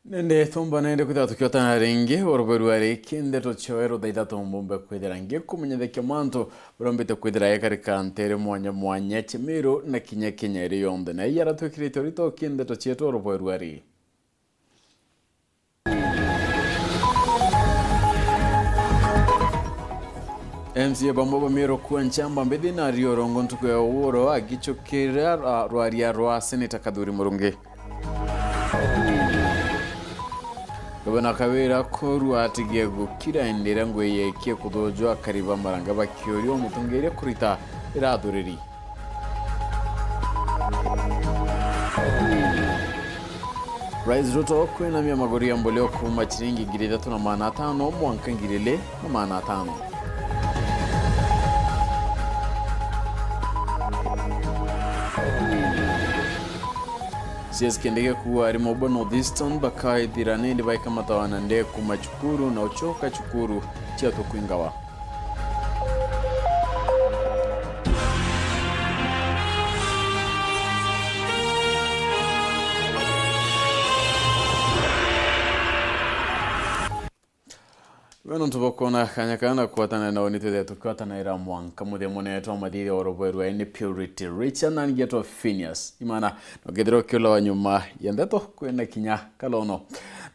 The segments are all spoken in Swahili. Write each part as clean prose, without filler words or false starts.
Nteto nende kwithira tukiotana ringi Weru ariki Nteto choero Ithatu mbumbe kwithira ngi kumenyethekio mantu burombite kwithira ekarika ntere mwanya chimiru na kinya iri yonthe na iyara twikirite rito Nteto chietu Weru ari MCA bambo bamiro kwa nchamba mbithi na rio rongo ntuku ya uoro agichukira rwaria rwa Seneta Kadhuri Murungi Gavana Kawira koru atigie gukira endera ngwe yekie kuthojwa kariba maranga bakiorio mutungeria kurita irathuriri Rais Ruto kwinamia magori ya mboleo kuma chiringi 3,500 mwanka 2,500 CS kendege kuwa rimobo Northeastern bakai dirane ndibaika matawana nde kumachukuru na uchoka chukuru chia tukuingawa. Weno ntubokona kanyakana kuatana na onitwe tukiwatana ira mwanka muthe moneto amathiri Weru ene purity richa na ngeto PHINEAS imana nogethero kilo wa nyuma ya Nteto kwena kinya kalono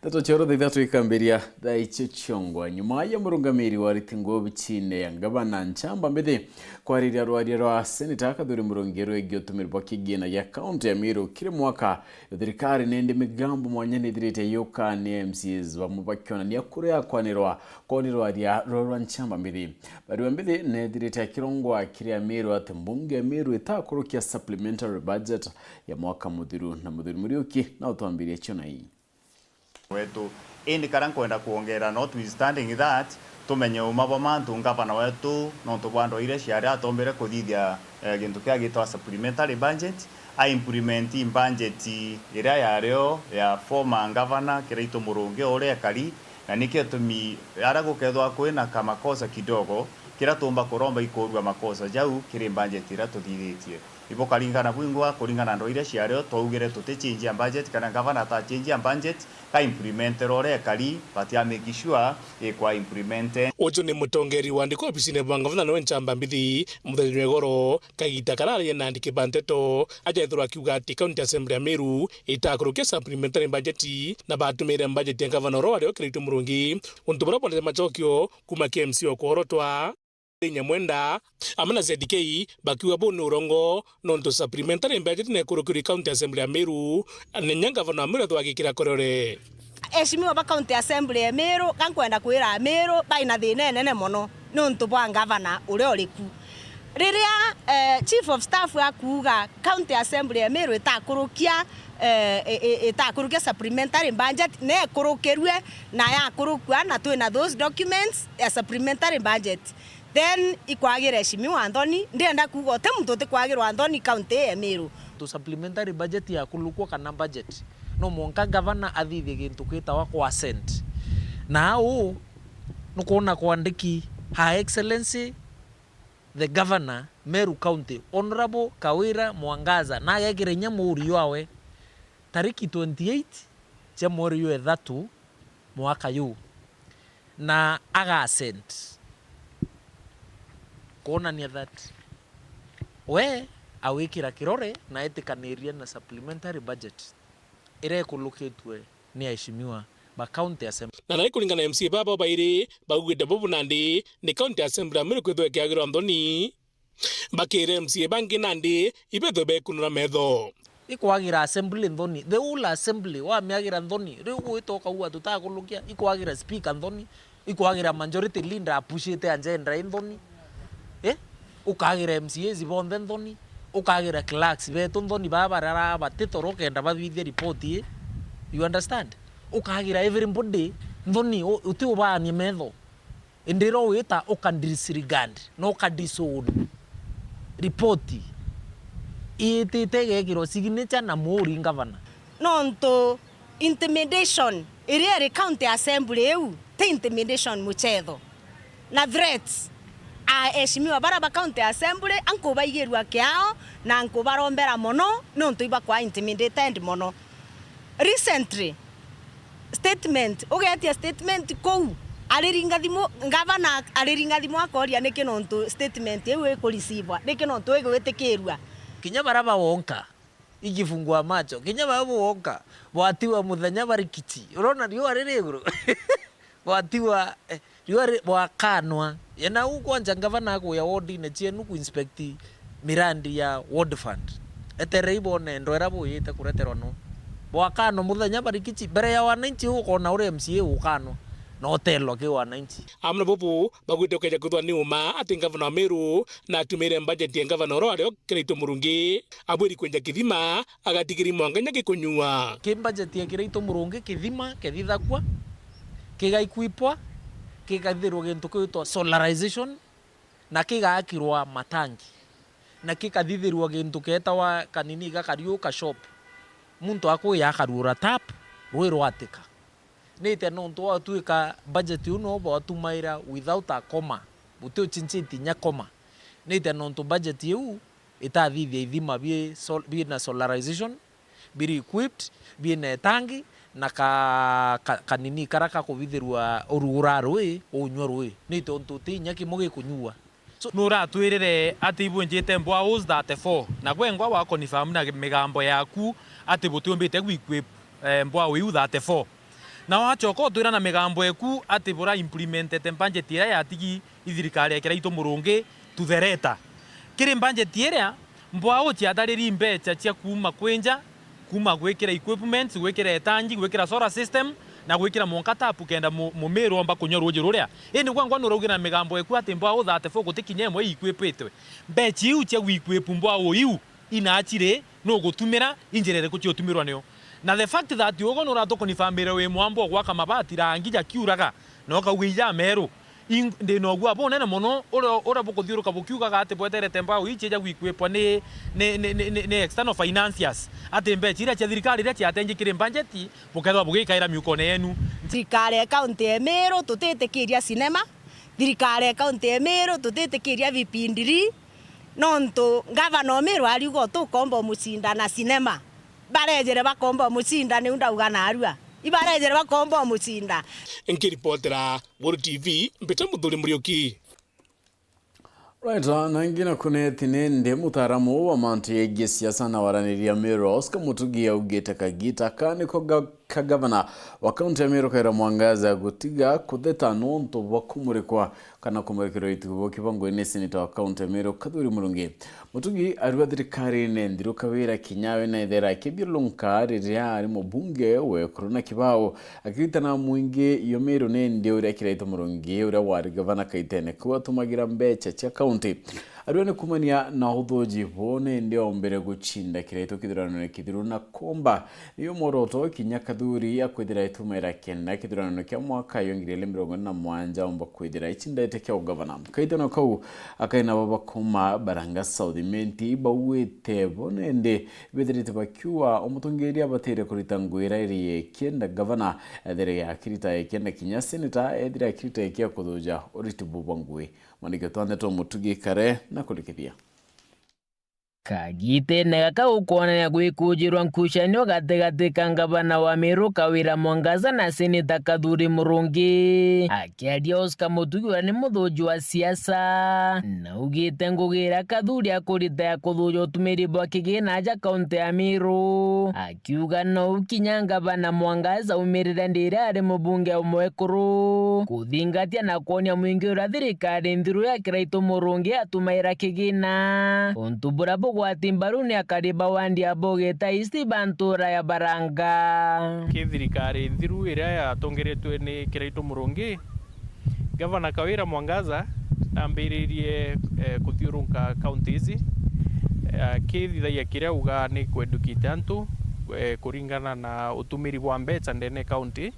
Nteto choro Ithatu ikambiria thaiche chongwa nyuma ya murungamiri wa ritingo bichine ya gavana nchamba mbithi kwariria rwaria rwa Seneta Kadhuri Murungi egiotumirwa kigina ya kaunti ya Meru kire mwaka thirikari nende migambo mwanya nithirite yuka ni MCs bamubakiona ni akuria kwanirwa rwaria rwa nchamba mbithi bari mbithi nethirite kirongwa kiria Meru ati mbunge ya Meru itakurukia supplementary budget ya mwaka muthiru na muthiru Muriuki na utwambiria chona hii wetu indi karan kwenda kuongera notwithstanding that tumenye umabo mantu ngavana wetu no tubando ile ciari atombere kuthithia gintu kia gitwa supplementary budget a implement budget ira yario ya former governor Kiraito Murungi ore kali na nikio tumi ara gukethwa kwina kama kosa kidogo kira tumba kuromba ikurwa makosa jau kiri budget ira tuthithitie ibo kalingana bwingwa kulingana ndo ile ciario twaugire tuti change ya budget kana governor ta change ya budget ka implement rore kali but ya make sure kwa implement ojo ni mutongeri wandiko ofisine bwa governor no nchamba mbithi mutheri goro kagita karari na ndike Nteto ajaithura kiuga ati county assembly ya Meru itakurukia supplementary budget na batumire budget ya governor ro Kiraito Murungi untu bora pole machokio kuma KMC okorotwa nyamwenda amana ZDK bakiwa bono urongo nonto supplementary budget ne kurukuri county assembly ya Meru nenyanga vana Meru twagikira korore eshimiwa ba county assembly ya Meru kankwenda kwira Meru baina thine nene mono nonto bwa governor ure oriku riria chief of staff akuga county assembly ya Meru itakurukia supplementary budget ne kurukerwe na ya kurukwa na twina those documents ya supplementary budget then ikwagira eshimiwa Anthony ndienda kugo te muntu tikwagirwa Anthony county ya Meru to supplementary budget ya kulukwa kana budget no monka governor athithie gintu kwitawa kwa sent na u nukona kwandiki Her Excellency the Governor Meru County Honorable Kawira Mwangaza na agekire nyamuri yawe tariki 28 cha mweri wa Ithatu mwaka yu na aga sent kona ni that we awikira kirore na etikaniria na supplementary budget ire kuluketwe ni aheshimiwa ba county assembly na nai kulingana MCA baba baire bagwite bobu nandi ni county assembly ya Meru kwithwe kiagiro Anthony bakire MCA bangi nandi ibetho be kunura metho ikwagira assembly Anthony the whole assembly wa miagira Anthony riu gwitoka uwa tutakulukia ikwagira speaker Anthony ikwagira majority leader apushite agenda Anthony ukagira MCAs bonthe Anthony ukagira clerks betu Anthony babarara batitoro kenda bathithie report you understand ukagira everybody Anthony uti ubani metho indiro wita ukandisregard no ukadisown report ititege kiro signature na muri governor nonto intimidation iri county assembly eu te intimidation muchetho na threats eshimiwa baraba county assembly anko baigirwa kiao na anko barombera mono nonto iba kwa intimidated mono recently statement ugetia statement kou ariringa thimu ngavana ariringa thimu akoria niki nontu statement eu ikureceive niki nontu igwitikirua kinya baraba wonka igifungua macho kinya baraba wonka watiwa muthenya barikiti urona riwa riri iguru watiwa riwa wakanwa yana ukwanja ngavana ako ya ward ne chienu ku inspect mirandi ya ward fund etere ibone ndwera buyite kureterwa no wakano muthenya barikiti mbere ya wananchi ukona uri MCA ukano no telo ke wananchi amna bobo bagwite ukeja kuthwa ni uma ati ngavana wa Meru na atumire budget ya ngavana ro ario Kiraito Murungi abwiri kwenja kithima agatigiri mwanganya gikunyua ke budget ya Kiraito Murungi kithima kethithakwa kigaikuipwa kigathirwo gintu kwitwa solarization na kigakirwa matangi na kikathithirwo gintu ketawa kanini gakariuka shop muntu akuya akarura tap rwirwatika nite nontu atuika budget uno bo atumaira without a comma buto chinchiti nya comma nite nontu budget yu itathithia ithima bi na solarization bi equipped bi na tangi na kanini karaka kuvithirwa urugura rui unywa rui nite ontu tinya kimoge kunyua so nura twirire ati ibunjite mbwa house 34 na gwengwa wa confirm na migambo yaku ati butumbite gwikwip mbwa wi 34 na wachoko twira na migambo eku ati bura implemented budget ya tigi ithirikari ya Kiraito Murungi tuthereta kiri budget ira mbwa uchi atariri mbecha cia kuma kwenja kuma gwikira equipment gwikira tangi gwikira solar system na gwikira monka tapu kenda Meru amba kunyoru ruria ini gwangwa nurugira migambo eku ati mbwa 34 gutikinye mwe equipetwe mbechi uchi gwikwip mbwa uyu inachire no gutumira injirere kuchi utumirwa nio na the fact that yogo no rato konifambire we mwambo gwaka mabati rangija kiuraga no kawija Meru ndi no gwa bona na mono ora bukuthiruka bukiuga gate bwetere temba uiche ja gwikwepwa ni external financiers ati mbechi ira cia thirikari ira ciatenjikire budget bukethwa bugikaira miukone yenu thirikari ya kaunti ya Meru tutitikiria cinema thirikari ya kaunti ya Meru tutitikiria vipindiri nontu ngavana wa Meru ariuga tukomba mucinda na cinema barejere bakomba mucinda ni undauga narua ibarejere bakomba mucinda nkiripotera Weru TV mpeta muthuri Muriuki right na ngina kuneti nende mutaramu wa mantu yegi siasa na waraniria Meru Oscar Mutugi augite kagita kaniko kagavana wa kaunti ya Meru Kaira Mwangaza gutiga kutheta nonto bakumurikwa kana kumurikiro itugo kibango ine senator wa kaunti ya Meru Kathuri Murungi Mutugi ariwa thirikari nendiru kawira kinyawe na ithera kibirlunka riria ari mubunge we korona kibao akitana mwingi yo Meru nende uri Kiraito Murungi uri wari gavana kaitene kwa tumagira mbecha cia kaunti ariwa kumania na uthoji bone ndio mbere guchinda Kiraito kithurano kithiru na komba niyo moroto kinya Kathuri akwithira itumira kenda kithurano kia mwaka yongire 2017 omba kwithira ichinda ite ugavana kaitano kau akaina baba kuma baranga South Menti bawete bonende bethirite bakiwa omutongeria batere kurita ngwira iri kenda gavana ethere ya kirita kenda kinya senator ethira kirita kia kuthuja oritibu bangwe manike Nteto Mutugi kare na kulikithia kagite nega kaukuonania gwikujirwa nkushanio gatigati ka ngavana wa Meru Kawira Mwangaza na seneta Kathuri Murungi akiaria Oscar Mutugi uria ni muthuji wa siasa na ugite ngugira Kathuri akurita ya kuthuja utumiri bwa kigina aja kaunti ya Meru akiuga no ukinya ngavana Mwangaza umirire ndire ari mubunge umwekuru kuthingatia na kuonia mwingi uria thirikari nthiru ya Kiraito Murungi atumaira kigina untubura gwati mbaruni akariba wandi abogeta isti bantura ya baranga thirikari thiru iria yatongeretwe ni Kiraito Murungi gavana Kawira Mwangaza ambiririe kuthiurunka county ici kithithagia kiria uga ni kwedukite antu kuringana na utumiri wa mbeca ndene county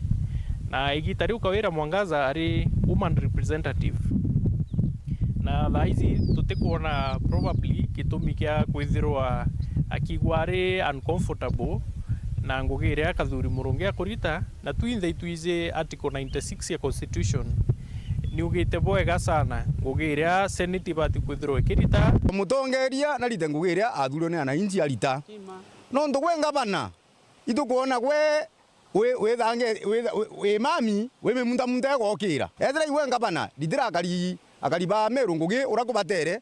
na igita riu Kawira Mwangaza ari woman representative na thaizi tutikuona probably kitumi kia kwithirwa akigwari uncomfortable na ngugire Kathuri Murungi akurita na twinthe tuize article 96 ya constitution ni ugite bwega sana ngugire senate bati kwithirwa kirita mutongeria na rite ngugire athurwo ni ana inji arita no ndo gwe ngavana itukuona gwe we thange we mami we memunda munda gokira ethera iwe ngabana lidira akali ba Meru ngugi urakubatere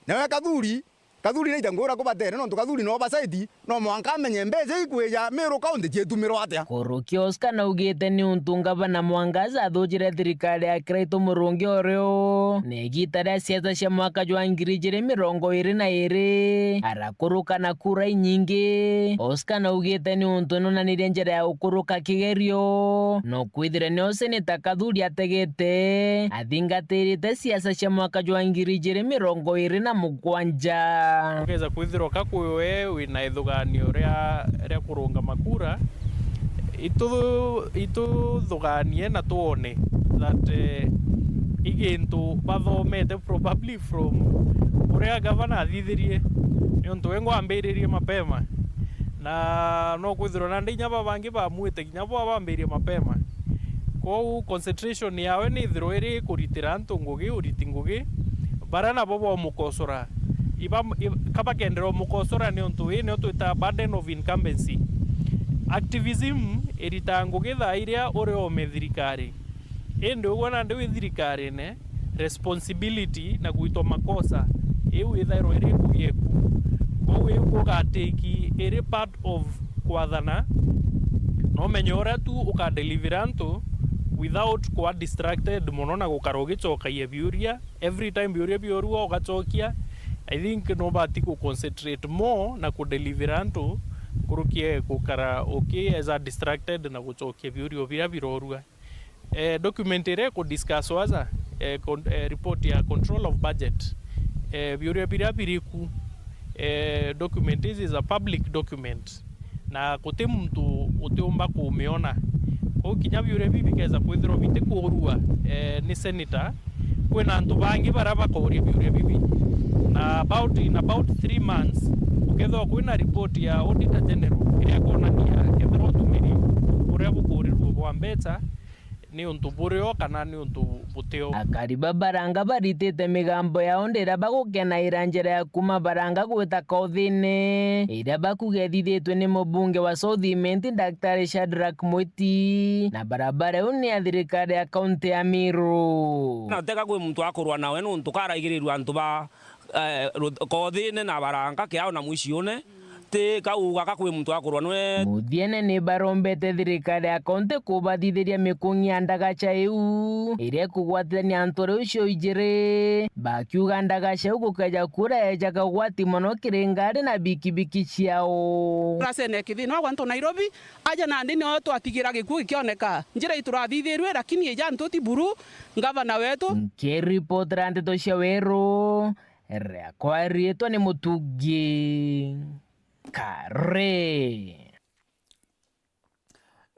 na kathuri ni jango urakubatere no kathuri no oversight no mwanka menye mbeze ikweja Meru kaunti chetumiro atia Kurukioska na ugite ni untunga na Mwangaza athujire thirikari ya Kraito murungi oreo negitara siasa cia mwaka jwa 2022 arakuruka na kura nyingi. Oscar na ugite ni untu no nanirie njira ya ukuruka kigerio no kwithire ni oseneta kathuri ategete athingatirite siasa cia mwaka jwa 2027 Ukeza kwithirwo kakwiwe wina ithuganio ria kurunga makura ithuthuganie na tuone that igintu bathomete probably from uria gavana athithirie niontu wengo ambiririe mapema na no kwithirwo na ndinya babangi bamwite kinya bo bambirie mapema ko concentration yawe ni ithirwo iri kuritira antu ngugi uriti ngugi barana bobo mukosora kaba kendero mukosora ni untu ni twita burden of incumbency activism iritangu githa iria uri o methirikari indi ugona ndi withirikari ne responsibility na kuitwa makosa iu ithairo iri kugieku ko iu gateki iri part of kwathana no menyora tu uka deliveranto without kwa distracted muno na gukarogicokaia biuria every time biuria biorua ugacokia. I think no bati ku concentrate more na ku deliveranto kurukie kukara okay as a distracted na gucokia biurio bira birorua. Document ire ku discuss waza report ya control of budget biurio bira biriku. Document is a public document na kote mtu uteomba kuumeona ko kinya biurio bibi keza kwithiro bite kurua ni senator kwena antu bangi baraba kuri biurio bibi na in about 3 months ukethwa kwina report ya auditor general iria kuonania kethwa tumiri uria bukurirwo bwa mbeta ni untu burio kana ni untu buteo. Akariba baranga baritite migambo yao ndira bagukena njira ya kuma baranga gwita kothine ira bakugethithitwe ni mubunge wa Southimenti Daktari Shadrack Mwiti na barabara uni ya thirikari ya kaunti ya Meru na teka kwi muntu akurwa nawe no ntukara igirirwa antu ba kothine na baranga kiao na mwicione te kauga kakwe muntu akurwa nwe muthiene ni barombete thirikari ya kaunti kubathithiria mikungi ndagacha iu ire kugwatania antore ucio ijire bakiuga ndagacha gukeja kura eja kagwati mono kiringari na bikibiki ciao rasene kithina gwanto Nairobi aja na ndini o twatigira gikuo kioneka njira iturathithirwe lakini eja ntoti buru gavana wetu report Nteto cia Weru kwa rietwa ni Mutugi Kare.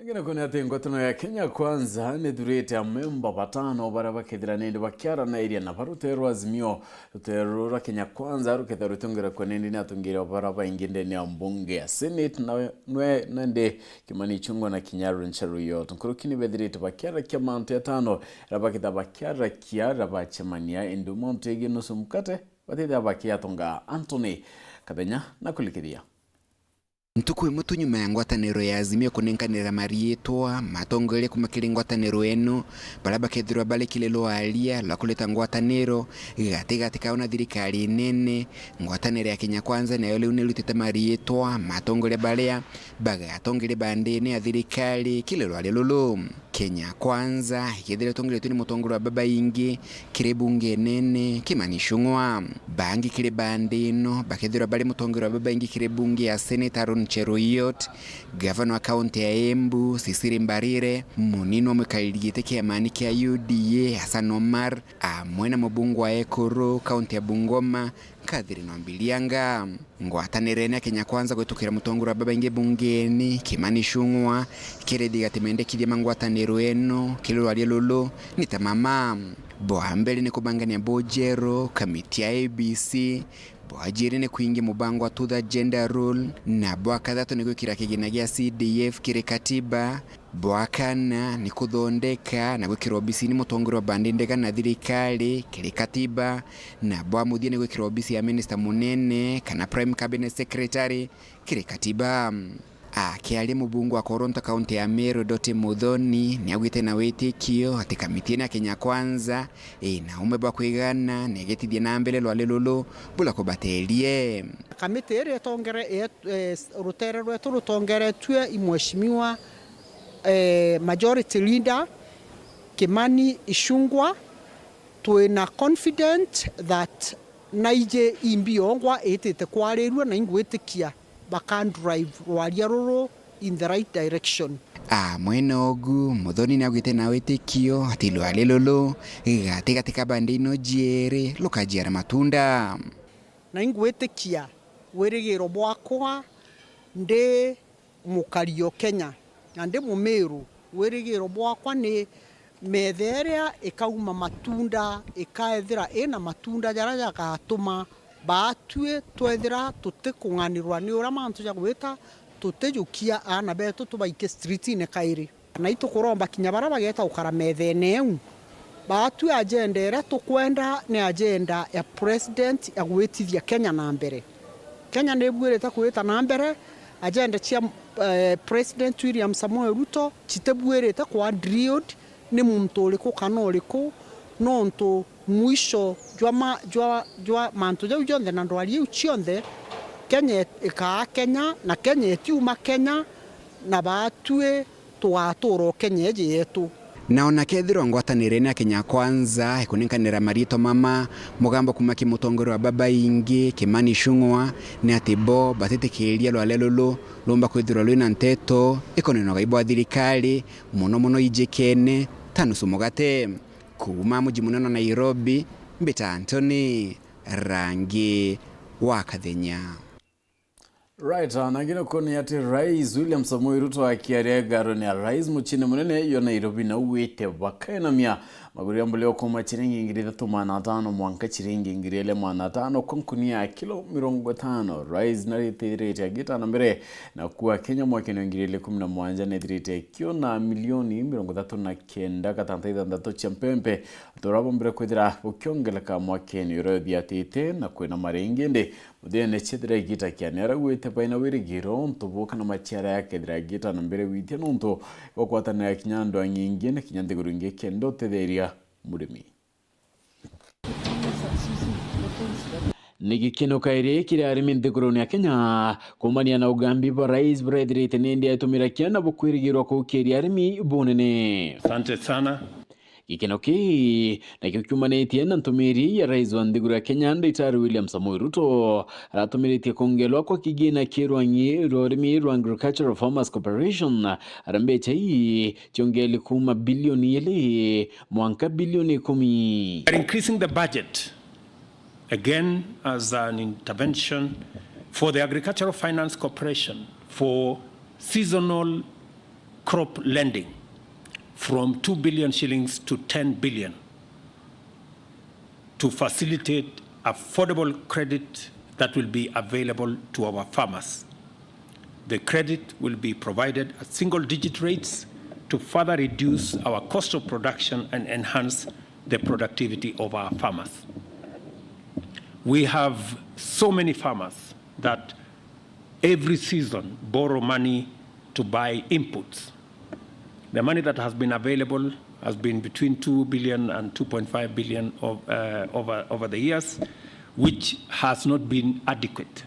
Ngine kone ati ngwatano ya Kenya Kwanza ni thurite ya memba batano bara bakethira nindi bakiara na iria na barutero azimio ruterura Kenya Kwanza ruketha rutungira kwa nindi ni atungira bara bainginde ni mbunge ya Senate na nwe nende Kimani Ichung'wah na Kinyaru Ncheruyot nkurukini bethirite bakiara kia mantu ya tano rabakitha bakiara kia rabachemania indu mantu egi nusu mkate batitha bakia tonga Anthony Kadenya na kulikiria Ntuku imutu nyuma ya ngwataniro ya azimio kunenkanira marietwa matongole kumakiri ngwataniro eno balaba kethirwa bale kilelo alia la kuleta ngwataniro gati kaona thirikari nene ngwataniro ya Kenya Kwanza na yole unelutete marietwa matongole balea baga atongele bandene ya thirikari kilelo alelolo Kenya Kwanza ikethire tongole tuni mutongolo wa baba ingi kire bunge nene Kimani Ichung'wah bangi kire bandeno bakethirwa bale mutongolo wa baba ingi kire bunge ya Senator Ncheruyot gavana wa kaunti ya Embu Sisiri Mbarire munino mwekaligite kia mani kia UDA Hassan Omar amwena mubungu wa Ekuru kaunti ya Bungoma kadhiri nombilianga ngwatanire na Kenya Kwanza kwetukira mutongolo wa baba ingi bungeni Kimani Ichung'wah kirediga timende kidia mangwataniro eno kilolo alilolo nitamama boambele ni kubangania bojero kamiti ya ABC boajiri ni kuingi mubango wa to the gender role na boakathato ni gwikira kigina gia CDF kire katiba boakana ni kuthondeka na gwikira obisi ni mutongoro wa bandindega na thirikari kire katiba na boamuthia ni gwikira obisi ya minister munene kana prime cabinet secretary kire katiba akiaria mubungu wa Koronto kaunti ya Meru Dote Muthoni ni agwite na witikio ati kamiti ya Kenya Kwanza na umeba kwigana negetithia na mbele lwale lulu bula kubaterie kamiti ere tongere rutere rwetu rutongeretwe imweshimiwa majority leader Kimani Ichung'wah. Twina confident that naije imbiongwa itete kwarirwa na ingwitikia bakan drive rwaria ruru in the right direction. Mwena ogu Muthoni ni agwite na witikio ati lwale lulu gatika bandino jiere lukajiara matunda na ingwitikia wirigiro bwakwa ndi mukario Kenya na ndi mumeru wirigiro bwakwa ni metheria ikauma matunda ikaethira ina matunda jara jagatuma batue twethira tutikung'anirwa ni ura mantu ja gwita tutejukia ana betu tubaike street ine kairi na itukuromba kinya bara bageta ukara methene eu batue agenda ira tukwenda ni agenda ya president ya gwitithia Kenya na mbere. Kenya ni bwireta kwita na mbere agenda cia president William Samoei Ruto chitebwireta kwa drilled ni muntu uriku kana uriku nontu mwisho jwa mantu jau jonthe na ndwari iu cionthe Kenya ikaa Kenya na Kenya etiuma Kenya na batue twaturo Kenya yetu naona kethiro ngwatanire na Kenya Kwanza ikuninkanira marito mama mugambo kuma kimutongoro wa baba ingi Kimani Ichung'wah ni atibo batitikiria lwale lulu lumba kwithirwa lwina Nteto ikoneno gaibwa thirikari muno ijekene tanusu mugate kuma muji munene Nairobi mbita Anthony Rangi wa Kathenya. Right, nangine koni ati Rais William Samoei Ruto akiaria garo ni Rais muchine munene yo Nairobi na uwete wakaina mia maguri mbuleo kuma chiringi ngiri 3.5 mwanka chiringi ngiri 5 konkunia kilo 50. Rais narite agita na mbere na kuwa Kenya mwaka ngiri 11 nedirite kyo na milioni 39 katantaiza ndato champempe torabo mbere kwedira ukiongeleka mwaka ni yoro diatite na kwena marengende udene chedira gita kyanera wete paina wirigiro ntubuka na machara yake dira gita na mbere wite nunto okwatana ya kinyando anyingene kinyande gurunge kendo tederia murimi Nigikino kaire kire arimi ndekuroni ya Kenya kumania na ugambi wa Rais Bredrite nende atumira kiana bukwirigiro ko kiri arimi bonene. Asante sana. Gikino ki na kiumanete na ntumiri ya Rais wa ndigura Kenya Ithatu William Samoei Ruto aratumiritie kongelwa kwa kigina kirwanyi rorimi rwa Agricultural Farmers Corporation arambe chai chongeli kuma bilioni yele mwanka bilioni 10. We are increasing the budget again as an intervention for the Agricultural Finance Corporation for seasonal crop lending from 2 billion shillings to 10 billion to facilitate affordable credit that will be available to our farmers. The credit will be provided at single-digit rates to further reduce our cost of production and enhance the productivity of our farmers. We have so many farmers that every season borrow money to buy inputs. The money that has been available has been between 2 billion and 2.5 billion over the years, which has not been adequate.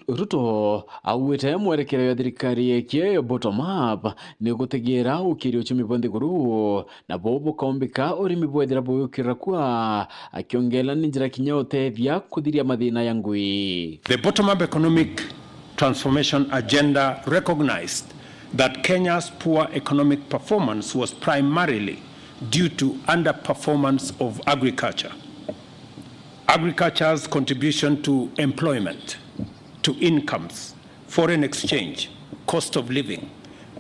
Ruto awete mwerekero ya thirikari yake bottom up ni gutegera ukiri uchumi bondi guru na bobo kaombika urimi bwethira buyukira kwa akiongela ninjira kinyote vya kuthiria mathina ya ngui. The bottom up economic transformation agenda recognized that Kenya's poor economic performance was primarily due to underperformance of agriculture. Agriculture's contribution to employment, to incomes, foreign exchange, cost of living,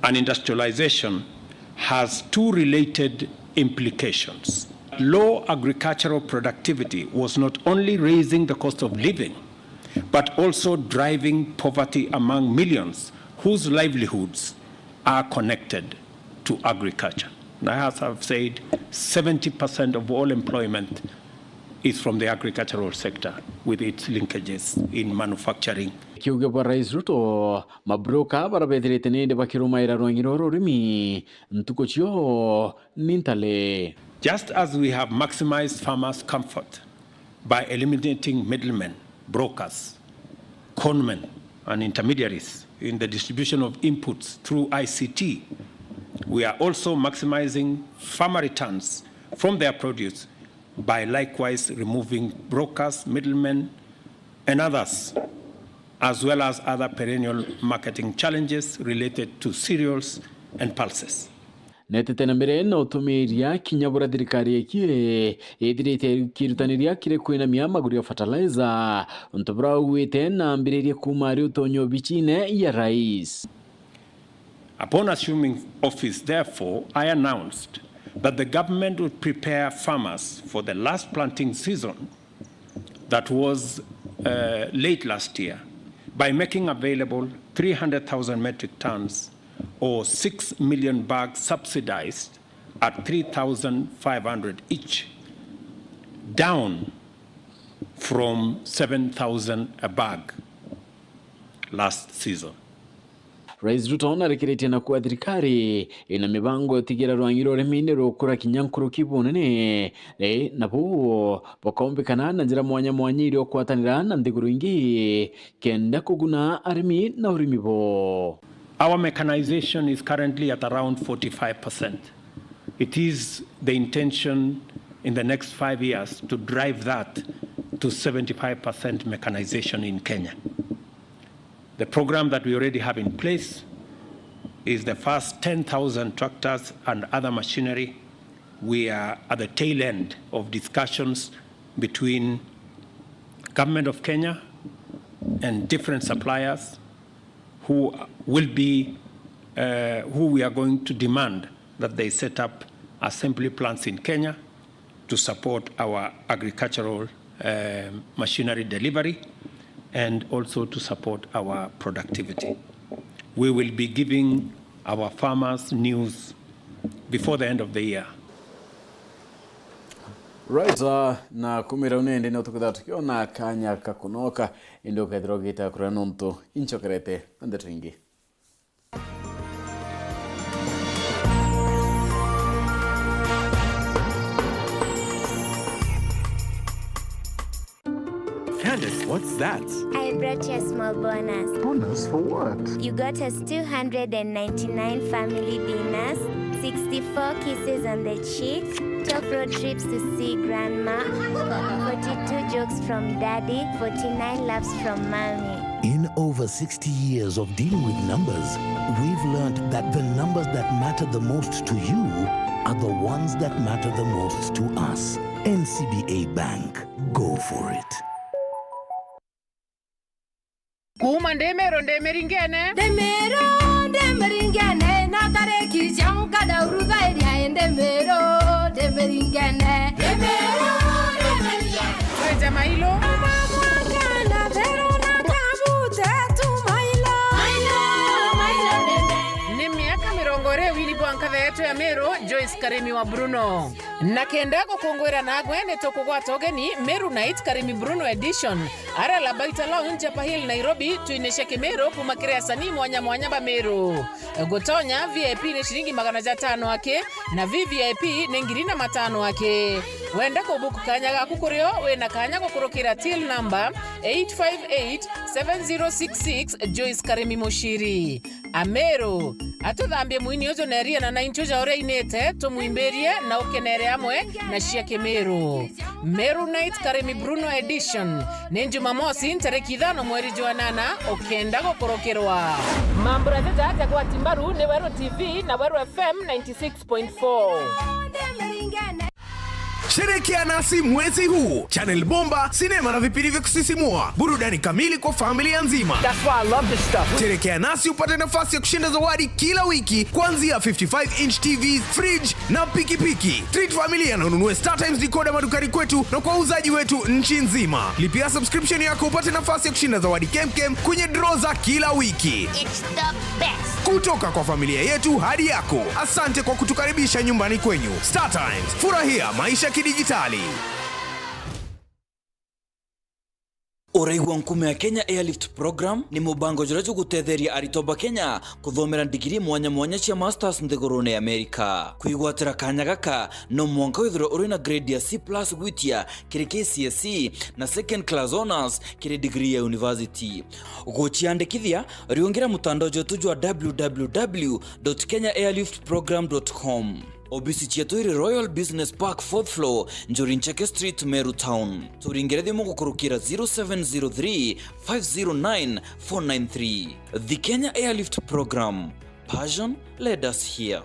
and industrialization has two related implications. Low agricultural productivity was not only raising the cost of living, but also driving poverty among millions whose livelihoods are connected to agriculture. And as I've said, 70% of all employment is from the agricultural sector with its linkages in manufacturing. Kiuge bwa Rais Ruto mabroka barabethirite ninde bakirumaira rwangiro rurimi ntuko cio nintale. Just as we have maximized farmers' comfort by eliminating middlemen, brokers, conmen, and intermediaries in the distribution of inputs through ICT, we are also maximizing farmer returns from their produce by likewise removing brokers, middlemen, and others, as well as other perennial marketing challenges related to cereals and pulses. Netete na mbere na utumiria kinyabura thirikari ekire ithirite kirutaniria kire kwina miamaguri ya fertilizer ntobra uwite na mbiririe kuma ri utonyo bichine ya rais. Upon assuming office, therefore, I announced that the government would prepare farmers for the last planting season that was late last year by making available 300,000 metric tons or 6 million bags subsidized at 3,500 each, down from 7,000 a bag last season. Rais Ruto narekeretie na kuwa thirikari ina mibango tigira rwangiro remine rukura kinyankuru kibunene nabo bakombekana na njira mwanya mwanyiri okwatanira na nthiguru ingi kenda kuguna arimi na urimi bo. Our mechanization is currently at around 45%. It is the intention in the next 5 years to drive that to 75% mechanization in Kenya. The program that we already have in place is the first 10,000 tractors and other machinery. We are at the tail end of discussions between Government of Kenya and different suppliers who will be, who we are going to demand that they set up assembly plants in Kenya to support our agricultural machinery delivery and also to support our productivity. We will be giving our farmers news before the end of the year. Right, na kumira unende na tukutha tukiona kanya kakunoka indo kathirogita kura nonto inchokerete ande twingi. Candace, what's that? I brought you a small bonus. Bonus for what? You got us 299 family dinners, 64 kisses on the cheek, 12 road trips to see grandma, 42 jokes from daddy, 49 laughs from mommy. In over 60 years of dealing with numbers, we've learned that the numbers that matter the most to you are the ones that matter the most to us. NCBA Bank. Go for it. Kuma ndemero ndemeringene natare kijanga da uruga eria ndemeringene Weja mailo na vero na kabute tu mailo ni miaka mirongore wili bwanka yetu ya Meru Joyce Karemi wa Bruno na kenda kukongwera nagwe netokugwa togeni Meru Night Karemi Bruno edition ara la baita lounge hapa Hill Nairobi tuinesheke Meru kumakirea sanii mwanya ba Meru gotonya VIP ni shilingi 500 ake na VVIP ni ngirina 500 ake wenda kubuku kanya kukurio wena kanya kukurukira till number 8587066 Joyce Karemi Moshiri Amero atudhambie mwini yozo neria na 90 ore inete tumuimberie na ukenere amwe na shiake Meru Night Karemi Bruno edition ni Jumamosi tariki 5 mwezi wa 8 okenda gukorokerwa mambura tata kwa Timbaru ni Weru TV na Weru FM 96.4 Sherekea nasi mwezi huu. Channel bomba, sinema na vipindi vya kusisimua. Burudani kamili kwa familia nzima. That's why I love this stuff. Sherekea nasi upate nafasi ya kushinda zawadi kila wiki kuanzia 55-inch TVs, fridge na pikipiki. Treat familia na ununue Star Times decoder madukani kwetu na kwa wauzaji wetu nchi nzima. Lipia subscription yako upate nafasi ya kushinda zawadi kemkem kwenye draw za kila wiki. It's the best. Kutoka kwa familia yetu hadi yako. Asante kwa kutukaribisha nyumbani kwenyu. Star Times. Furahia maisha kidijitali. Oraigwa nkume ya Kenya Airlift Program ni mubango jurajo gutetheria aritoba Kenya kuthomera digiri mwanya mwanya cia masters nthigurune ya Amerika. Kuigwatira kanya gaka no mwanka withiro uri na grade ya C+ gwitia kiri KCSE na second class honors kiri degree ya university. Guchiandikithia riungira mutandao jotu jwa www.kenyaairliftprogram.com. Obisi chetu iri Royal Business Park 4th floor Njuri Ncheke Street, Meru Town. Turingere thimo gukurukira 0703 509 493. The Kenya Airlift Program. Passion led us here.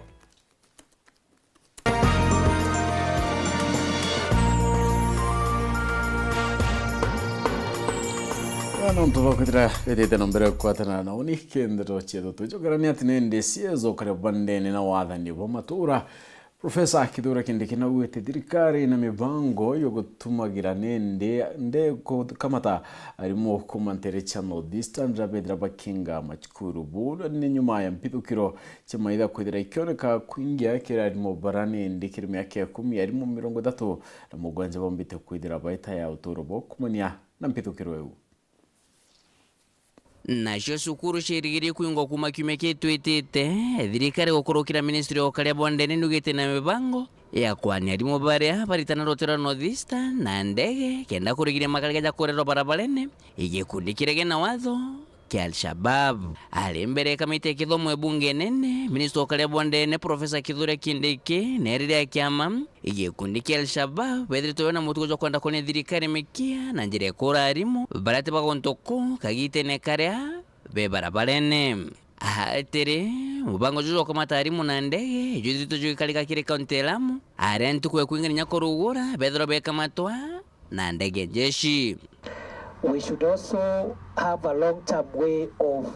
Non to vakutira vedete nombere kwatana na unikendero chedo to jogarani atinende siezo kare bandene na wathani bo matura Professor Kithura Kindikina wete thirikari na mibango yo gutumagira nde kamata arimo kumantere channel distance rabedra bakinga machukuru bulu ni nyuma ya mpithukiro chamaitha kwithira ikioneka kuingia kira arimo barani ndikirimi yake 10 arimo 30 na mugwanja bombite kwithira baita ya utoro bo kumania na mpithukiro eu nacio cukuru cirigiri kuingwa kuma kiumia kitwitite thirikari gukurukira ministry okaria bondene nugite na mibango ya kwani arimu baria baritana rotera northeast na ndege kenda kurigiria makaliga kurero barabarene igikundi kirege na watho kia Al-Shabab ali mbere kamite kithomo bunge nene ministry okaria bondene Professor Kithura Kindiki nerire kiama igikundi kia Al-Shabab bedrito na mutugo kwenda kone thirikari mikia na njire kora arimu barate bagontoko kagite ne karia be barabarene atere mubango juzo kama tarimu na ndege judito jukalika kire kaunti Lamu arentu kwe kuinga nyakorugura bedro be kama toa na ndege jeshi. We should also have a long-term way of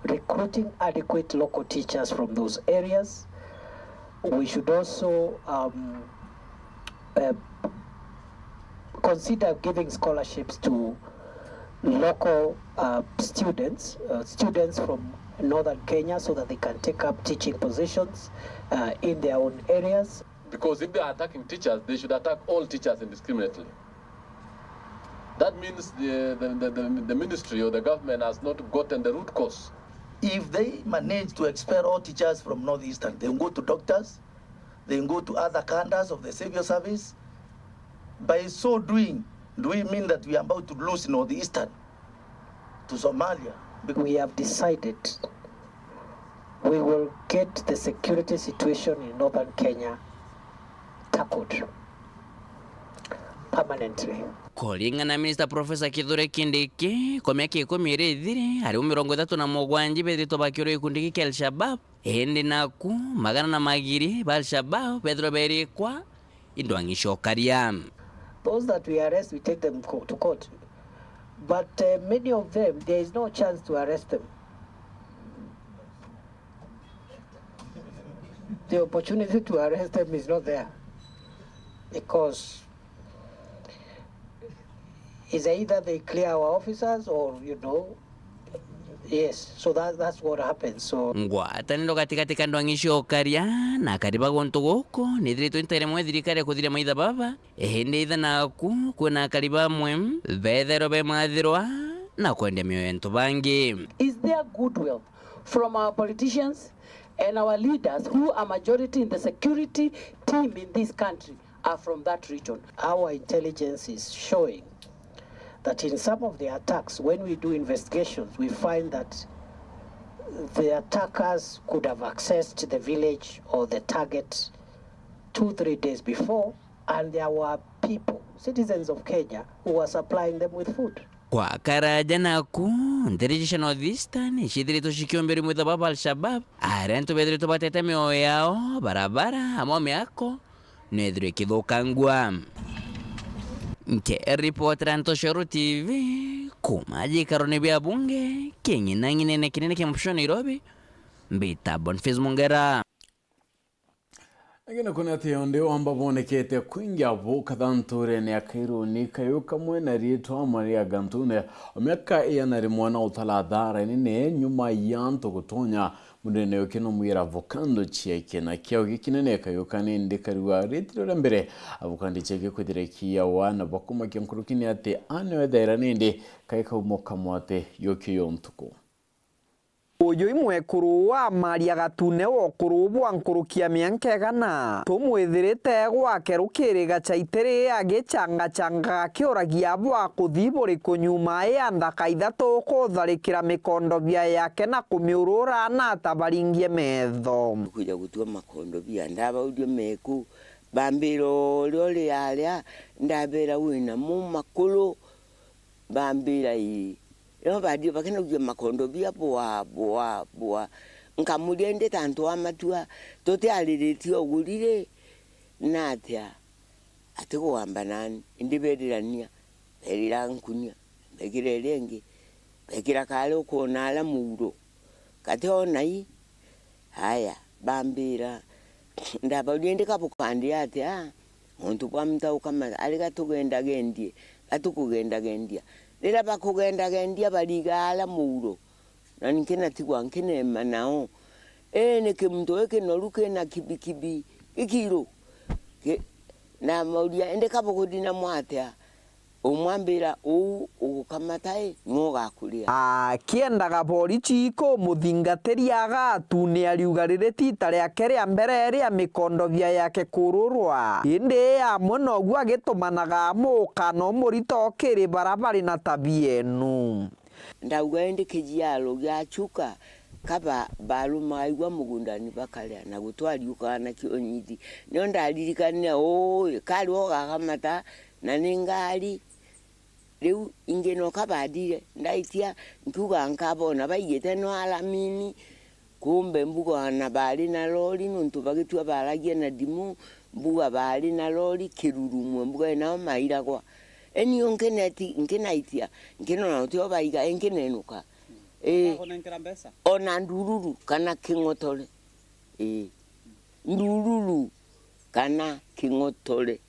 recruiting adequate local teachers from those areas. We should also consider giving scholarships to local students from northern Kenya so that they can take up teaching positions in their own areas. Because if they are attacking teachers, they should attack all teachers indiscriminately. That means the ministry or the government has not gotten the root cause. If they manage to expel all teachers from Northeastern, they will go to doctors, they will go to other cadres of the civil service. By so doing, do we mean that we are about to lose Northeastern to Somalia? We have decided we will get the security situation in northern Kenya tackled permanently. Kolinga na Minister Professor Kithura Kindiki kwa miaka 10 irithire ari 37 bedrito bakiro ikundi kia Al-Shabab endi naku magana na magiri ba Al-Shabab bedro berikwa indwangisho karia. Those that we arrest, we take them to court. But many of them, there is no chance to arrest them. The opportunity to arrest them is not there. Because it's either they clear our officers or, yes, so that's what happens. So ngwataniro katika ndwangisho karia na kariba gonto goko nithirito interemwe thirikari kuthira maitha baba ehende itha naku kuna kariba mwem bethero be mathirwa na kwende mioyo bangi. Is there goodwill from our politicians and our leaders who are majority in the security team in this country are from that region? Our intelligence is showing that in some of the attacks, when we do investigations, we find that the attackers could have accessed the village or the target 2-3 days before, and there were people, citizens of Kenya, who were supplying them with food. Kwa karaja naku nderejesha Northeastern ishidhirito shikiomberi mwitha baba Al-Shabab arentu bedrito batete mioyo yao barabara amome yako nedhire kithukangwa. Nke reporter Ntoshoro TV kumaji karone bya bunge kenye nangine kinene kempisho Nairobi mbita Boniface Mungera. Agena kuna ati onde wamba bonekete kuingia bo kadhanture ne akairu ni kayuka mwena rito Maria Gantune omeka yana rimwana utaladara ne nyuma yanto gutonya munene yokino mwira avocado cheke na kiao gikinene kayokane ndekariwa retiro mbere avocado cheke kudirekia wana bakuma kyankurukini ate ane daira nende kaika umoka mwate yokiyo ntuko Uyu imwe kuruwa maria gatune wo kurubwa nkurukia miankegana tumwithirite gwake rukiriga chaitere agicanga kioragia bwa kuthiburi kunyuma andaka Ithatu kutharikira mikondobia yake na kumiurura na tabaringie metho kuja gutua makondobia ndaba udio meku bambiro lole yalia ndabera wina mu makulu bambira yi yo badio bakena ujo makondobia boa nkamuliende tanto amatua tote alireti ogulire natia atiko wambanani indibedirania berirankunya begirelenge begira kale ukona ala muro katona yi haya bambira ndaba uliende kapukandi ate muntu kwamta ukama alika tugenda gendie atukugenda gendia lera bakugenda gendia baligala muro na nkena tigwa nkene manao neke muntu eke noluke na kibikibi ikiro na maudia ende kapukudina mwatea umwambira ukamatae ngoga kulia kiendaga borichi ko muthingatiriaga atune ariugarire tita riake ria mbere ria mikondobia yake kururwa inde amwe noguo agitumanaga mukano murito kiri barabari na tabia enu ndauga ende kijialo gachuka kaba baluma igwa mugundani bakalya na gutwariuka na kionyiti nyo ndaririkania kali ogakamata na ningali leu ingeno kabadire ndaitia ntuga nkabona bayete no alamini kumbe mbuga na bali na lori nuntu bagitwa baragie na dimu mbuga bali na lori kirurumwe mbuga na maira kwa eniyo nkeneti nkenaitia nkeno na utyo baiga enkenenuka ona ndururu kana kingotole ndururu kana kingotole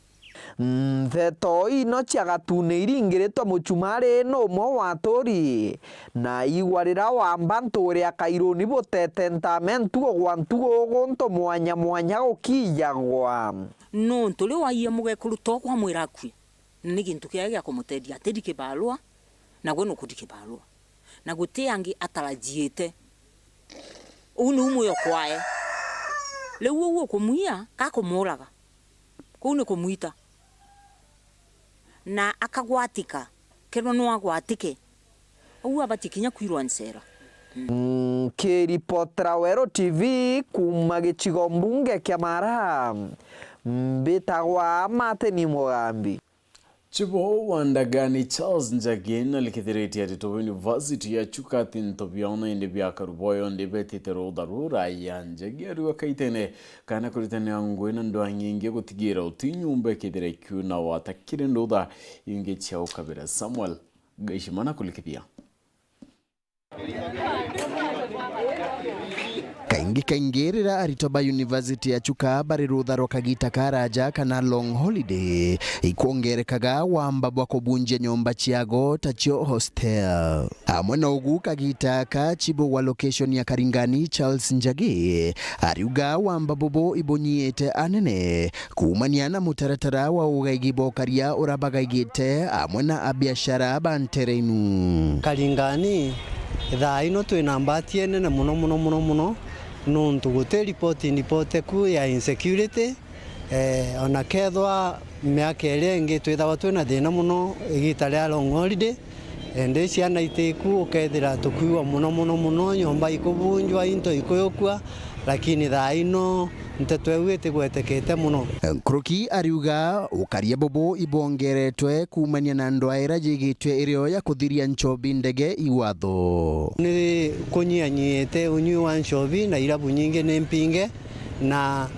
Nteto ino chiagatune iringiritwa muchumari no mo watori na igwarira wamba nturi akairuni butete ntamentu ogwantu ogonto mwanya gukiyagwa no nturi waiye mugekuru to kwa mwirakwi ni gintu kiagia kumutedia tedike balwa na gwe no kudike balwa na guteangi atarajiete unu umuyo kwae lewo wo kumuia kakumuraga kune kumuita na akagwatika kero no agwatike uwa batikinya kwirwa nsera Kiripotera Weru TV kuma gicigo mbunge kia Mara mbitagwa Mateni Mugambi Chibo wandagani Charles Njagin alikithiriti atito University ya Chukati ntobiona indi byakaruboyo ndi betitero darura ya Njagi wakaitene kana kuritene angwena ndo nyingi gutigira utinyumbe kidire kuna watakire ndoda yinge chao kabira Samuel gaishimana kulikithia kaingirira aritoba University ya Chuka bari rutharo kagita karaja kana long holiday ikuongerekaga wamba bwa kubunje nyomba chiago tachio hostel amwe na ugu kagita ka chibo wa location ya Karingani Charles Njagi ariuga wamba bobo ibonyiete anene kumaniana mutaratara wa ugaigibo karia urabagaigite amwe na abiashara banterenu Karingani Thaa ino twina mbati enene muno nuntu gute report ku ya insecurity ona kethwa miaka irengi twithawa twina thina muno igita ria long holiday ende ciana itiku ukethira tukuiwa muno nyomba ikubunjwa into ikuyukua lakini thaa ino ntetwewite gwetekete muno Kruki ariuga ukaria bobo ibongeretwe kumania na ndwaira jigitwe irio ya kuthiria nchobi ndege iwatho ni kunyianyite unyi wa nchobi na irabu nyingi ni mpinge na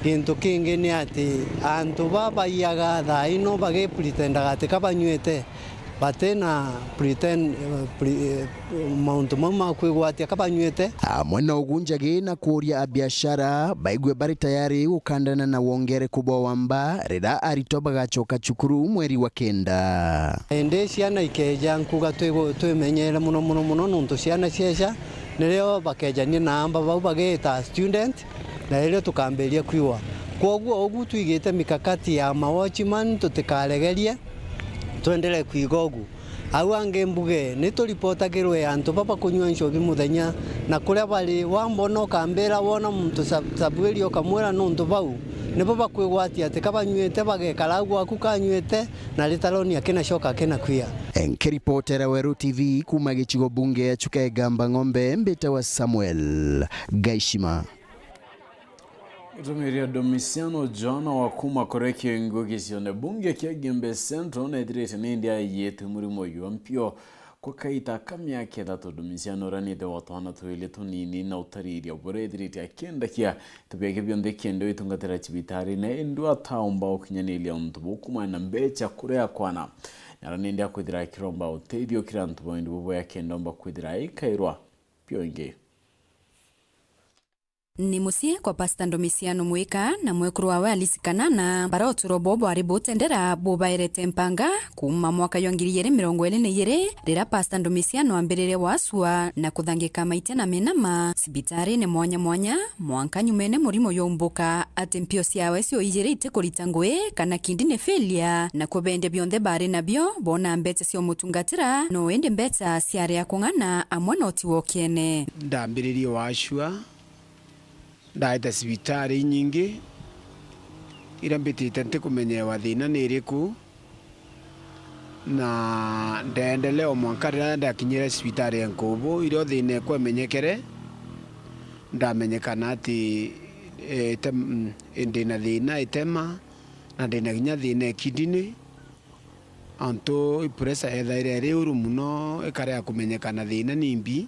kintu kingi ni ati antu baba iaga thaa ino bagipretenda ati kabanywete batena pretend mauntu mama kwigwatia kabanywete mwena ugunjagi na kuria a biashara baigwe bari tayari gukandana na wongere kubwa wamba rira aritoba gachoka cukuru mweri wa kenda ende ciana ikeja nkuga twemenyere muno nuntu ciana ciesha nireo bakejania na amba bau bageta student na ile tukamberia kwiwa kwoguo ogu twigite mikakati ya watchman tutikaregerie tuendelee kwigogu au ange mbuge nitulipotagirwe antu baba kunywa ncobi muthenya na kuria bari wambono kambera wona muntu sabwelio kamwera nuntu bau ne baba kwigwatia ati kabanywete bagekara gwaku kanywete na litaloni akina shoka akina kwia Nkiripotera Weru TV kuma gichigo bunge ya Chuka Gamba Ng'ombe mbeta wa Samuel Gaishima. Tumiria Domisiano John wa kuma koreki ngugi sione bunge kia Gembe Central na idirete n'india yetu muri moyo mpyo kwa kaita kamya Ithatu Domisiano ranide watana tuile tunini na utariri obore idirete akenda kia tubeke bionde kendo itungatera chibitari na indua taomba ukinyanilia untubu kuma na mbecha kurea kwana naraninde kwidira kiromba utedio kirantubo indubo ya kendomba kwidira ikairwa pyo inge ni musie kwa Pastor Domisiano Mwika na mwekuru wawe alisikanana baroturo bobo aributendera bobairete mpanga kuma mwaka wa 2022 rira Pastor Domisiano ambirire wasua na kuthangika maite na menama sibitari ne mwanya mwanka nyumene murimo yomboka ati mpio ciawe cio ijire ite kurita ngwe kana kindi ne failure na kubende bionde bari nabio bona mbete cio mutungatira no ende mbeta ciare ya kungana amwe noti wokiene ndambiririe washua ndaita sibitari nyingi irambitite nti kumenyewa thina ni iriku na ndaendelea mwanka rira ndakinyire sibitari ya Nkubu irio thina kwemenyekere ndamenyekana ati ndina thina itema na ndina ginya thina kidini anto ipresa ethaire ri uru muno ikarea kumenyekana thina nimbi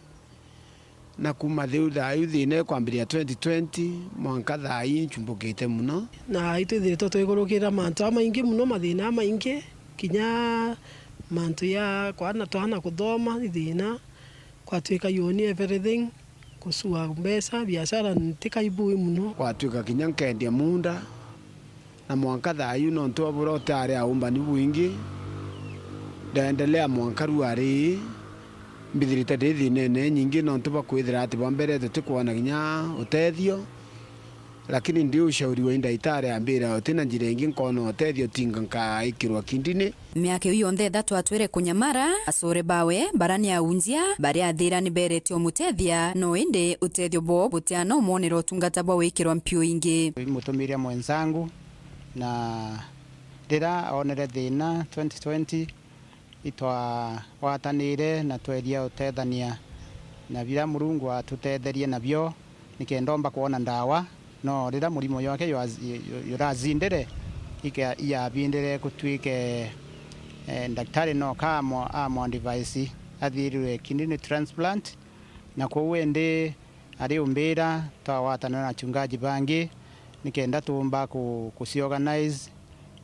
na kuma thiu thayu thine kwambiria 2020 mwanka thayi chumbukite muno na itwithirite twigurukira mantu amaingi muno mathina maingi kinya mantu ya kwana twana kuthoma thina kwatwika yoni everything kusua mbesa biashara ntikaibu muno kwatwika kinya nkendia munda na mwanka thayu no ntwabura utari aumba ni wingi ndaendelea mwanka ruari mbithirite thine nyingi no ntuba kwithira ati bombere tutikwana ginya utethio lakini ndio ushauri wa ndaitari ambira utina njira ingi nkono utethio tinga nkaikirwa kindini miaka iyo nthe Ithatu atwire kunyamara asore bawe barani ya unjia bari athira ni berete omutethia no ende utethio bo butiana umonero tungata bwa wikirwa mpio ingi mutumiria mwenzangu na ndira onere thina 2020 itwa watanire na tweria utethania na bila Murungu atutetherie nabyo nikendomba kuona ndawa no rira murimo yake yurazindire ike ya bindire kutwike daktari no kama amo device athirwe kidney transplant na kwa wende ari umbira twawatana na chungaji bangi nikenda tumba kusiorganize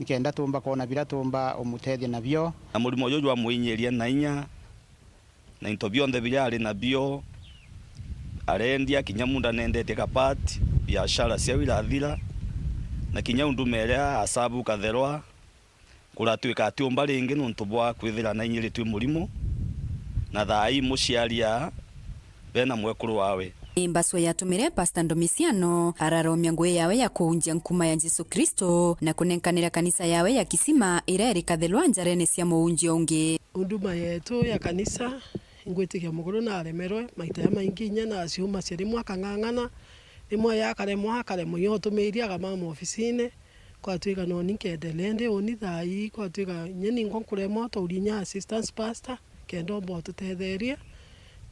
nikenda tumba kuona bila tumba umutethia nabyo na murimo yoyo wa muinyeria na inya na into bionde biryari nabyo arendia kinyamunda nendete kapati biashara cia wirathira na kinya undumerea asabu katherwa kuratwika atiumba ringi nuntu bwa kwithira na inyiri twi murimo na thai muciaria bena mwekuru wawe Imbaswe yatumire Pastor Domisiano araromya ngwe yawe ya kuunjia nkuma ya Yesu Kristo na kunenkanira kanisa yawe ya kisima ireri kathelwa njarene cia muunji ungi unduma yetu ya kanisa ngwitikia muguru na aremerwe maita ya maingi nya na ciuma ciri mwaka ng'ang'ana imwe ya karemo yotumiria kama mu ofisine kwa twika no nikendelende oni thai kwa twika nyeni nkonkuremo taurinya assistant pastor kendo bo tutetheria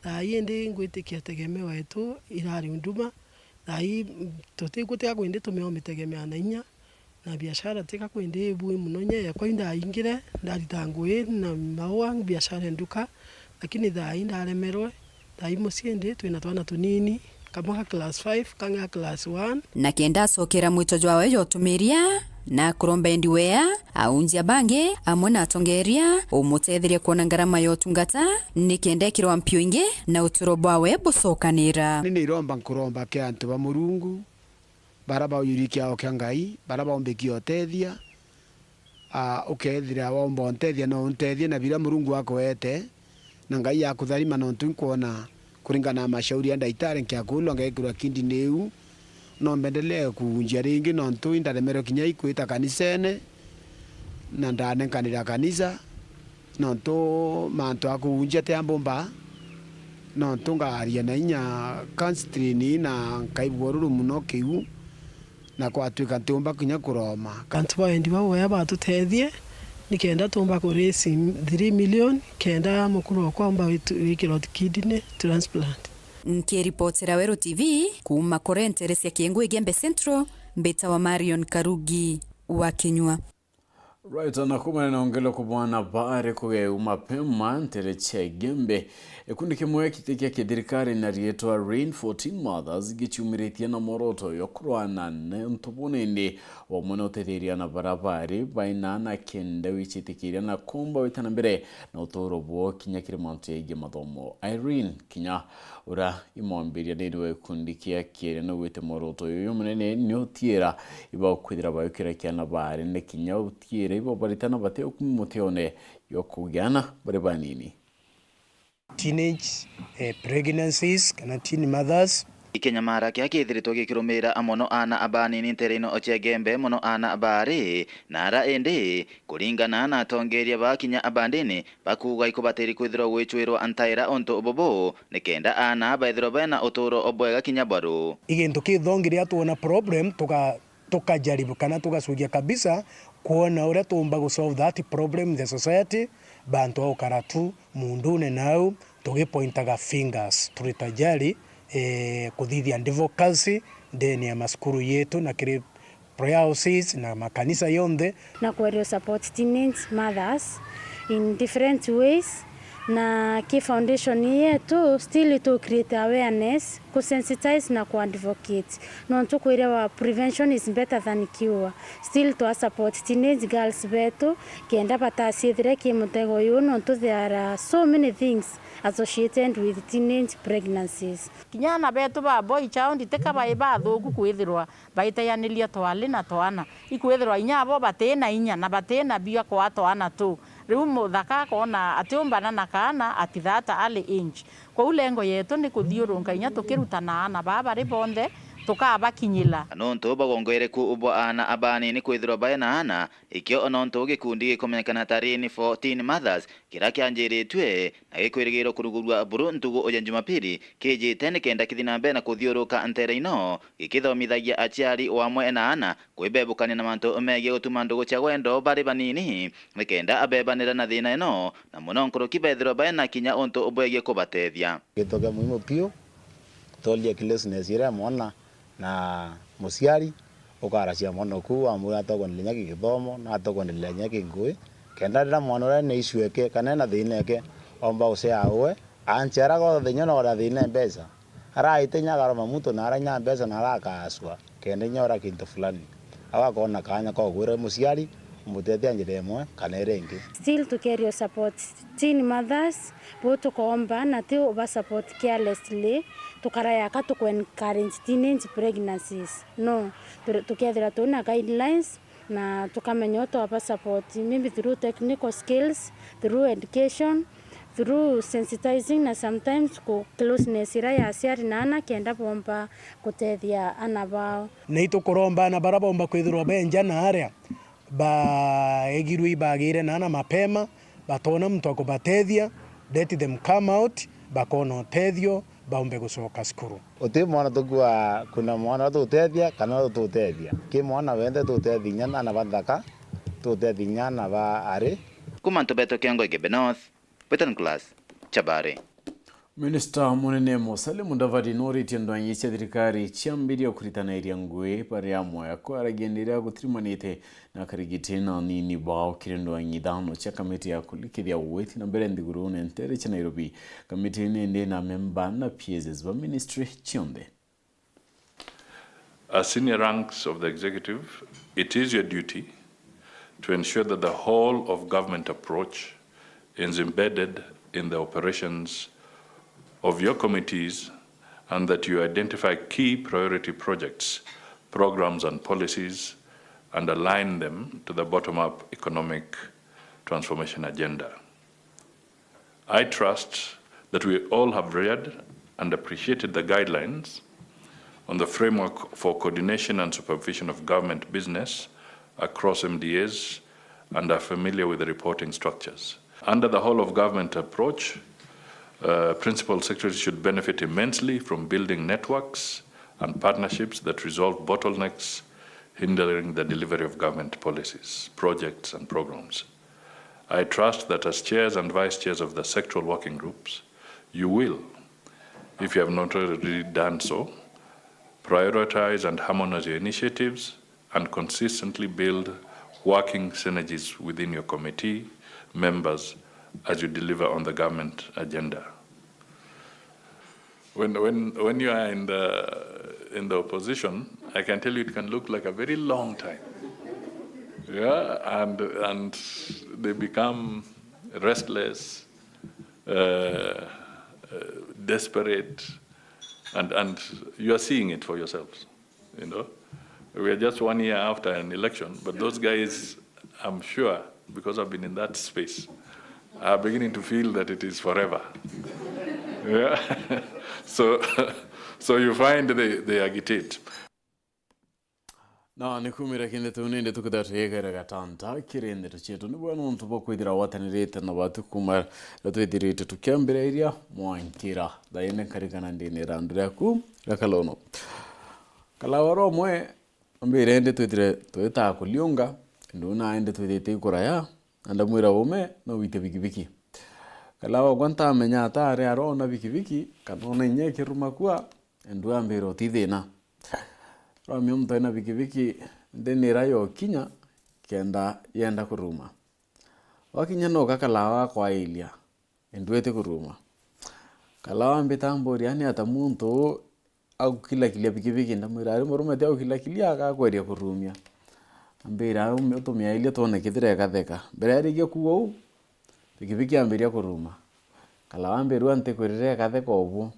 thai ndi ngwitikia tegeme wetu irari unduma thai tutikuteka kwende tumeomitegemea na inya na biashara tika kwende bui munonye kwa inda ingire ndaritangwe na mawa biashara nduka lakini thai ndaremerwe thai musiende twina twana tunini kama class 5 kanga class 1 na kenda sokera mwito jwawe yotumiria na kuromba endiwea aunjia bange amwe na atongeria umutetheria kuona ngarama ya utungata nikendekirwa mpio ingi na uturo bwawe bucokanira. Nini iromba nkuromba ke antu ba Murungu baraba uyurikia okia Ngai baraba ombekio tethia ukethira womba ontethia no ontethia na bila Murungu wako wete na Ngai yakutharima no ntukuona kuringana na mashauri ya ndaitari nkiakulwa ngekirwa kindi neu no mbendelee kuunjia ringi no ntu indaremero kinya ikwita kanisene na ndanenkanira kanisa no ntu mantu akuunjia te ambomba no ntu ngaria na inya kanstrini na kaibworuru muno kiu na kwatuika ntumba kinya kuroma kantu baendi bawe batutethie nikenda tumba kuresi 3 million kenda mukuru kwamba wikiro kidney transplant. Nkiripotera Weru TV kuma Korente cia Kiengwe Gembe Central mbeta wa Marion Karugi wa Kenywa. Right, na kuma naongelo kubwana bare kuge umapema ntere che Gembe ekundi kimwe kitikia kithirikari na rietwa Rain 14 Mothers gichumiritie na moroto yokurwana ne ntubunende wa mwana utetheria na barabari baina na kenda wichitikiria na kumba witana mbere na utoro bwo kinya kirimantu yege mathomo. Irene kinya ura imwambiria ndewe kundi kia kire no wite moroto yo munene ni otiera iba kwithira bayukira kiana bare ne kinya otiera ibo baritana bate okumuteone yokugana bare banini teenage pregnancies kana teen mothers Ikenya mara kia kithiritwo gikirumira amono ana abanini nterino oche Gembe mono ana abari nara ende kuringana na atongeria bakinya abandini bakuga ikubatiri kwithirwo gwichwirwo antaira onto obobo nikenda ana baithirwo bena uturo obwega kinya baru igintu kithongiria tuona problem tukajaribu kana tugacuria kabisa kuona uria tumba go solve that problem in the society bantu au karatu mundune nau tugipointaga fingers tulitajari kuthithia advocacy ndeni ya maskuru yetu na kiri prayer houses na makanisa yonde na kwa support teenage mothers in different ways na key foundation yetu still to create awareness, kusensitize na ku-advocate. No tukuirewa prevention is better than cure. Still to support teenage girls betu kenda batasiethire kimutego yu no there are so many things associated with teenage pregnancies. Kinyana betu ba boy child iteka ba bathuku kwithirwa baitayanilia twali na twana ikwithirwa inyabo batena inya na batena bia kwa twana tu riu muthaka kona atiumbana na kana atithata ali inch kwa ulengo yetu ni kuthiurunga inya tukirutana na baba ribonde tukabakinyila nonto bagongere ku ubwo ana abani ni kwithirwa baena ana ikyo ononto gikundi gikumenyekana tarini 14 mothers kira kyanjiritwe na gikwirigiro kurugurwa buru ntugu oya Jumapili kijite ni kenda kithina mbere na kuthiuruka antere ino gikithomithagia aciari wamwe na ana kwibebukania na mantu megie gutuma ndugu cia gwendo bari banini ni kenda abebanira na thina ino na muno nkuru kibethirwa baena kinya onto obwegie kubatethia gitoke muhimu pio tolia kilesness ira mwana na musiari ukaracia mono ku amwe atogonelenya githomo na atogonelenya kingui kenda ndira mwana ura ne isueke kana na thineke omba useawe anchera go thinya no ra thine mbeca ara itenya garoma muto na aranya mbeca na arakaswa kenda nyora kintu fulani awakona kanya ko gwire musiari mutethia njire imwe kana rengi still to carry your support teen mothers boto kuomba na tio over support carelessly tukaraya katu ku encourage teenage pregnancies no tukethira tuna guidelines na tukamenya to over support maybe through technical skills through education through sensitizing na sometimes ku closeness ira ya aciari na ana kenda bomba kutethia ana bao ni tukuromba na barabomba kwithirwa benja na aria ba egirui bagire nana mapema batona mtu akubatethia let them come out bakono tethio baombe gucoka skuru uti mwana tukua kuna mwana tutethia kana tutethia ki mwana wende tutethia na bathaka tutethia na ba ari kumanto beto kiongo Gembe North Western Class Chabare Minister Munene Musalia Mudavadi norite ndwanyisya thirikari chiambiria kuritana iria ngwe pare amwe ko aragenderia gutirimanite na karigite na nini bao kirendwanyi dhano cha kamiti ya kulikithia weti na mbere ndiguru ne ntere cha Nairobi kamiti ne na member na PHINEAS ba ministry chionde As senior ranks of the executive, it is your duty to ensure that the whole of government approach is embedded in the operations of your committees and that you identify key priority projects, programs and policies and align them to the bottom-up economic transformation agenda. I trust that we all have read and appreciated the guidelines on the framework for coordination and supervision of government business across MDAs and are familiar with the reporting structures. Under the whole of government approach, principal secretaries should benefit immensely from building networks and partnerships that resolve bottlenecks hindering the delivery of government policies, projects and programs. I trust that as chairs and vice chairs of the sectoral working groups, you will, if you have not already done so, prioritize and harmonize your initiatives and consistently build working synergies within your committee members as you deliver on the government agenda. When you are in the opposition, I can tell you it can look like a very long time. Yeah, and they become restless, desperate, and you are seeing it for yourselves, you know. We are just 1 year after an election, but those guys, I'm sure, because I've been in that space, are beginning to feel that it is forever. Yeah. So you find they agitate. Na nikumira kindetu ninde tukudatuegera gatanta kirende tuchetu ni bwana muntu bokwithira watanirite na batu kuma ratwithirite tukiambira iria mwankira daine karikana ndine randura ku rakalono kalawaro mwe ambire ende twithire twita kuliunga nduna ende twithite kuraya anda mwira ume no wite bikibiki kalawa gwanta amenya atare arona bikibiki kanona nyeke rumakua ndu ambiro tithina Rami mtu ina bikibiki ndeni rayo kinya kenda yenda kuruma. Wakinya no kakalawa kwa ilia enduete kuruma. Kalawa mbitambori yani ata muntu au kila kilia bikibiki ndamwira murume te au kila kilia akakweria kurumia. Ambira utumia ilia tone kithire gatheka. Mbere yarige kuo bikibiki ambiria kuruma. Kalawa mbiru ante kwirire gatheka obu.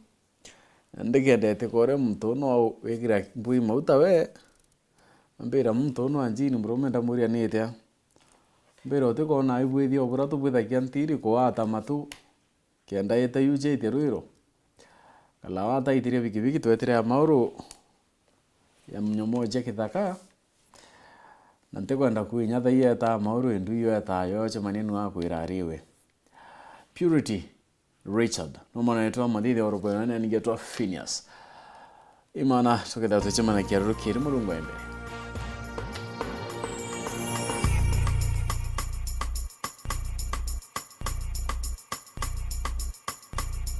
Ndegedete kore muntu no wekira mbui mauta we ambira muntu no anjini murume ndamuria nite mbira utiko na ibwithi obura tubwithakia ntiri kwa atamatu kenda yete yuje iterwiro kalawa taitire bikibiki twetire amauru ya mnyomoje kithaka na ntekwenda kuinya thaiya ta amauru endu yo ta yoche manenu akwira ariwe Purity Richard no mwana yetu amadide oropo nani anigetwa PHINEAS imana tukeda tuchimana kiarukiri mulungu embere